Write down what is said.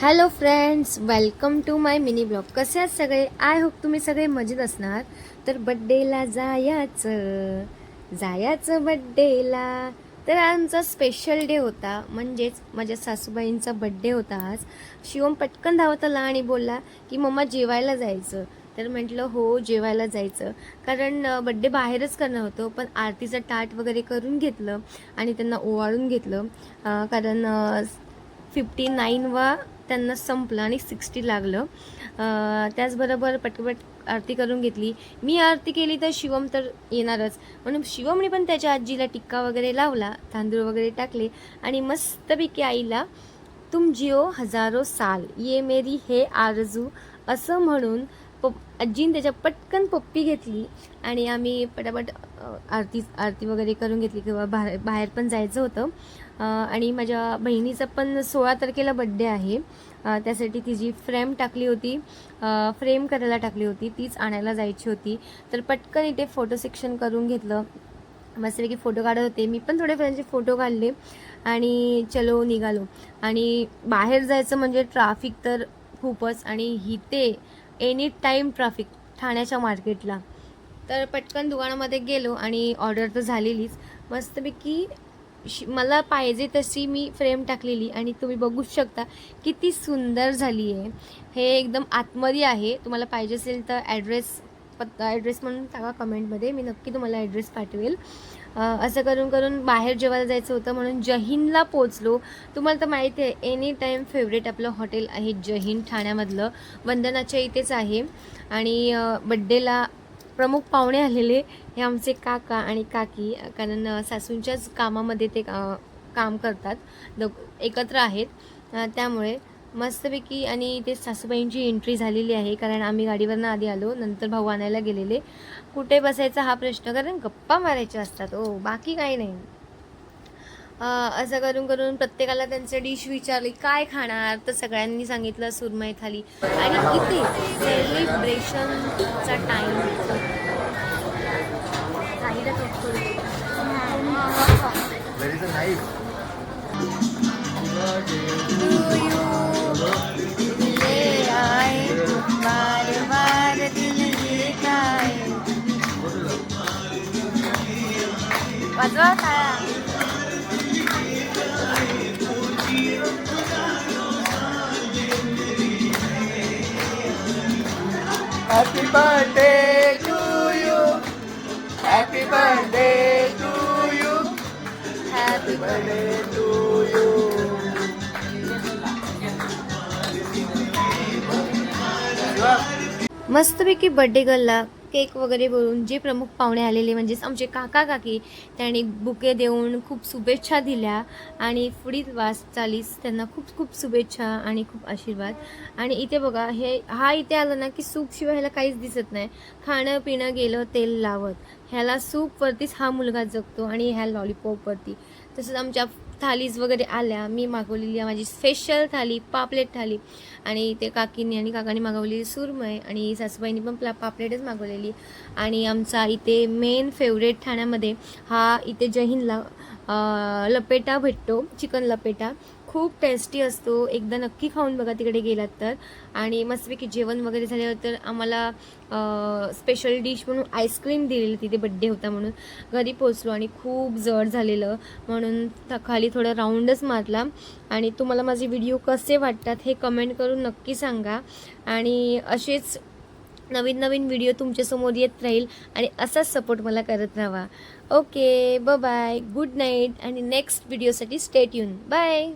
Hello friends, welcome to my mini blog. कसे आहात सगळे? आय होप तुम्ही सगळे मजेत असणार. तर बड्डेला जायचं बड्डेला. तर आमचा स्पेशल डे होता, म्हणजेच माझ्या सासूबाईंचा बड्डे होता आज. शिवम पटकन धावत आला आणि बोलला की मम्मा जेवायला जायचं. तर म्हटलं हो, जेवायला जायचं, कारण बड्डे बाहेरच करणार होतो. पण आरतीचं ताट वगैरे करून घेतलं आणि त्यांना ओवाळून घेतलं, कारण 59 त्यांना संपलं आणि 60 लागलं. त्याचबरोबर पटपट आरती करून घेतली. मी आरती केली तर शिवम तर येणारच, म्हणून शिवमने पण त्याच्या आजीला टिक्का वगैरे लावला, तांदूळ वगैरे टाकले आणि मस्तपैकी आईला तुम जिओ हजारो साल ये मेरी हे आरजू असं म्हणून आजीने त्याच्या पटकन पप्पी घेतली आणि आम्ही पटापट आरती वगैरे करून घेतली, किंवा बाहेर पण जायचं होतं. आणि माझ्या बहिणीचा पण 16 तारखेला बड्डे आहे. त्यासाठी तिची फ्रेम करायला टाकली होती, तीच आणायला जायची होती. तर पटकन इथे फोटो सेक्शन करून घेतलं. मस्तपैकी फोटो काढत होते, मी पण थोडे फ्रेंडचे फोटो काढले आणि चलो निघालो. आणि बाहेर जायचं म्हणजे ट्रॅफिक तर खूपच, आणि इथे एनी टाईम ट्रॅफिक ठाण्याच्या मार्केटला. तर पटकन दुकानामध्ये गेलो आणि ऑर्डर तर झालेलीच. मस्तपैकी मला पाहिजे तशी मी फ्रेम टाकलेली आणि तुम्ही बघू शकता किती सुंदर झाली आहे. हे एकदम आतमध्ये आहे. तुम्हाला पाहिजे असेल तर ॲड्रेस म्हणून टाका कमेंटमध्ये, मी नक्की तुम्हाला ॲड्रेस पाठवेल. असं करून बाहेर जेवायला जायचं होतं, म्हणून जहीनला पोचलो. तुम्हाला तर माहिती आहे, एनी टाईम फेवरेट आपलं हॉटेल आहे जहीन, ठाण्यामधलं. वंदनाच्या इथेच आहे. आणि बड्डेला प्रमुख पाहुणे आलेले हे आमचे काका आणि काकी, कारण सासूंच्याच कामामध्ये ते काम करतात, एकत्र आहेत. त्यामुळे मस्तपैकी. आणि ते सासूबाईंची एंट्री झालेली आहे, कारण आम्ही गाडीवरनं आधी आलो, नंतर भाऊ आणायला गेलेले. कुठे बसायचा हा प्रश्न, कारण गप्पा मारायच्या असतात हो, बाकी काही नाही. असं करून प्रत्येकाला त्यांचं डिश विचारली काय खाणार, तर सगळ्यांनी सांगितलं सुरमई थाली. आणि इथे सेलिब्रेशनचा time Happy birthday to you. Happy birthday to you. Happy birthday to you. मस्तपैकी बड्डे गर्लला केक वगैरे बोलून जे प्रमुख पाहुणे आलेले, म्हणजेच आमचे काका काकी, त्यांनी बुके देऊन खूप शुभेच्छा दिल्या आणि पुढील वाटचालीस त्यांना खूप खूप शुभेच्छा आणि खूप आशीर्वाद. आणि इथे बघा, हा इथे आला ना की सूपशिवाय ह्याला काहीच दिसत नाही. खाणं पिणं गेलं तेल लावत, ह्याला सूपवरतीच हा मुलगा जगतो आणि ह्या लॉलीपॉपवरती. तसंच आमच्या थालीज वगैरे आल्या. मी मागवलेली आहे माझी स्पेशल थाली, पापलेट थाली. आणि ते काकींनी आणि काकांनी मागवलेली सुरमई, आणि सासूबाईंनी पण पापलेटच मागवलेली. आणि आमचा इथे मेन फेवरेट ठाण्यामध्ये हा इथे जहीनला लपेटा भेटतो, चिकन लपेटा. खूप टेस्टी असतो, एकदा नक्की खाऊन बघा तिकडे गेलात तर. आणि मस्तपैकी जेवण वगैरे झाल्यानंतर आम्हाला स्पेशल डिश म्हणून आईस्क्रीम दिलेली, तिथे बड्डे होता म्हणून. घरी पोचलो आणि खूप जड झालेलं, म्हणून खाली थोडा राऊंडच मारला. आणि तुम्हाला माझे व्हिडिओ कसे वाटतात हे कमेंट करून नक्की सांगा. आणि असेच नवीन नवीन व्हिडिओ तुमच्यासमोर येत राहील आणि असाच सपोर्ट मला करत राहा. ओके, बाय, गुड नाईट, आणि नेक्स्ट व्हिडिओसाठी स्टे ट्यून. बाय.